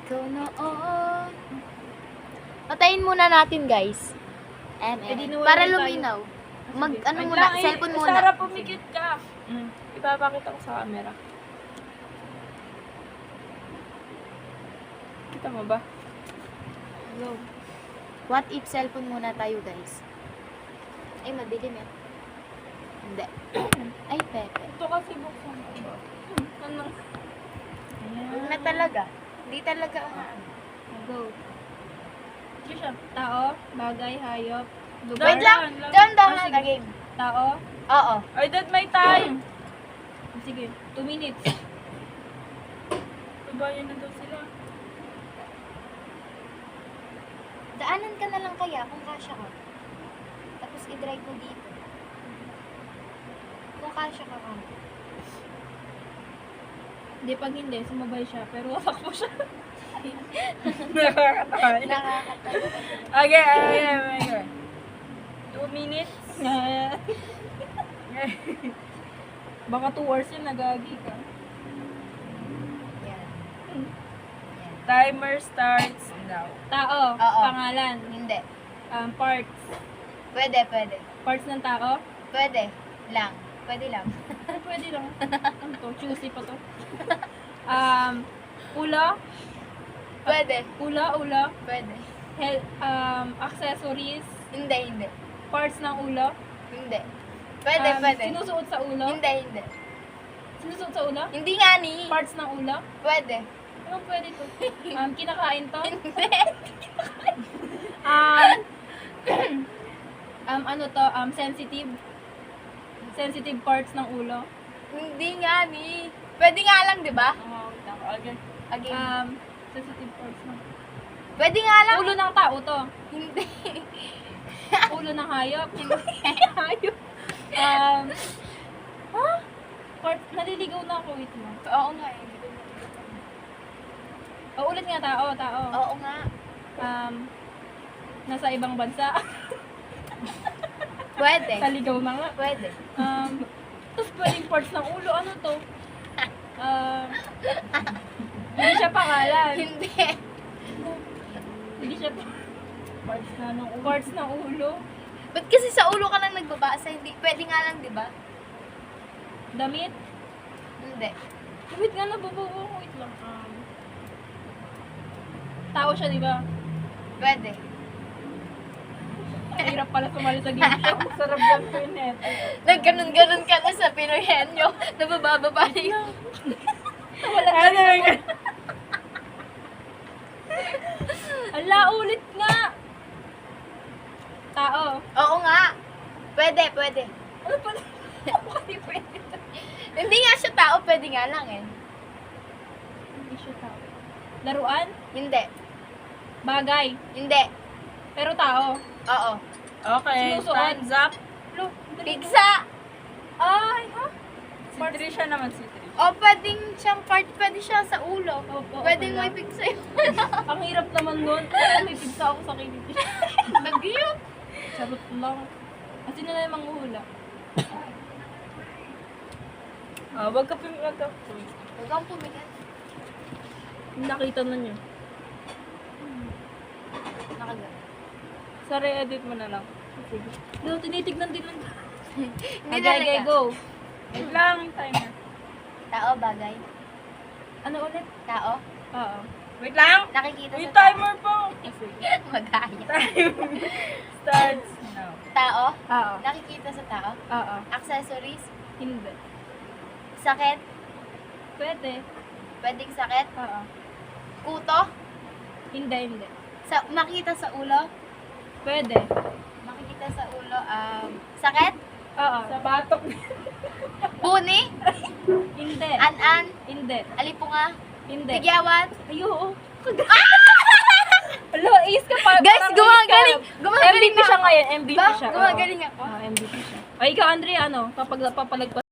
Ikaw noon. Patayin muna natin, guys. Para luminaw. Ano muna, cellphone muna. Sarah, pumikit ka. Ipapakita ko sa camera. Kita mo ba? Go. What if cellphone muna tayo, guys? Ay, madilim yan. Hindi. Ay, Pepe. Ito kasi buksan ko ba? Ano? Huwag na talaga. Hindi talaga Go. Hindi siya. Tao, bagay, hayop. Lugar. Wait lang. Down na the game. Tao. Oo. Ay, that may time. Sige, 2 minutes. Tubayan na daw sila. Daanan ka na lang kaya kung kasya ka. Tapos i-drive mo dito. Kung kasya ka ka. Hindi, pag hindi, sumabay siya. Pero wasak mo siya. Nakakatawa. Nakakatawa. Okay. 2 minutes. Baka 2 hours yun, nagagi ka. Yan. Timer starts now. Tao, Oo. pangalan, Hindi. parts. Pwede. Parts ng tao? Pwede. Lang. Pwede lang. Pwede lang. Ano to? Juicy pa to. Ulo? Pwede. Ulo? Pwede. Accessories? Hindi. Parts ng ulo? Hindi. Pwede. Sinusuot sa ulo? Hindi. Sinusuot sa ulo? Hindi nga ni. Parts ng ulo? Pwede. Ano pwede to? Kinakain to? Hindi. Ano to? Sensitive? Sensitive parts ng ulo? Hindi nga ni. Pwede nga lang, di ba? Okay. Again. Sensitive parts ng Pwede nga lang. ulo ng tao to. Hindi. Ulo ng hayop. Hayop. Naliligaw na ako. Wait lang. Oo nga eh. Ulit nga tao. Oo nga. Nasa ibang bansa. Pwede. Naligaw na nga. Pwede. Tapos pwedeng parts ng ulo. Ano to? Hindi siya pangalan. Hindi. Hindi siya parts ng ulo. Ba't kasi sa ulo ka lang nagbabasa? Hindi. Pwede nga lang, di ba? Damit. Hindi. Wait nga, nababawa ko. Wait lang. Tao siya, di ba? Pwede. Hirap pala sumali sa game show. Sarap yan po yun eh. Nagganon-ganon ka na sa Pinoyenyo. Nabababa yung... Wala na. Ala, ulit nga. Tao. Oo nga. Pwede. Ano pala? Kasi pwede. Hindi nga siya tao, pwede nga lang eh. Hindi siya tao. Laruan? Hindi. Bagay. Hindi. Pero tao. Oo. Okay. Sinusuot. Time's up. Pigsa! Ay, ha? Si Trisha naman si Trisha. O, pwedeng siyang part, pwede siya sa ulo. Opo, Pwedeng wala. may pigsa yun. Ang hirap naman nun. May pizza ako sa kiliti. Nag-yun. Charot lang. At sino na yung manguhula? Wag ka Huwag kang pumigat. Nakita na niyo. Nakagat. sa re-edit mo na lang. Sige. No, tinitignan din lang. Hindi Okay, talaga. go. Wait lang yung timer. Tao, bagay. Ano ulit? Tao. Oo. Wait lang! Nakikita Yung sa tao. timer po! Magaya. Time starts now. Tao. Oo. Nakikita sa tao. Oo. Accessories. Hindi. Sakit. Pwede. Pwedeng sakit. Oo. Kuto. Hindi. Makita sa ulo. Pwede. Makikita sa ulo. Sakit. Oo. Sa batok. Buni. Hindi. An-an. Hindi. Alipunga. Hindi. Tigyawat. Ayo. Alo, ace ka pa. Guys, parang gumagaling. ace ka. Gumagaling MVP siya ako. ngayon. MVP Ba? siya. Gumagaling ako. Oo, MVP siya. Ay, ikaw, Andrea, ano? Papalagpas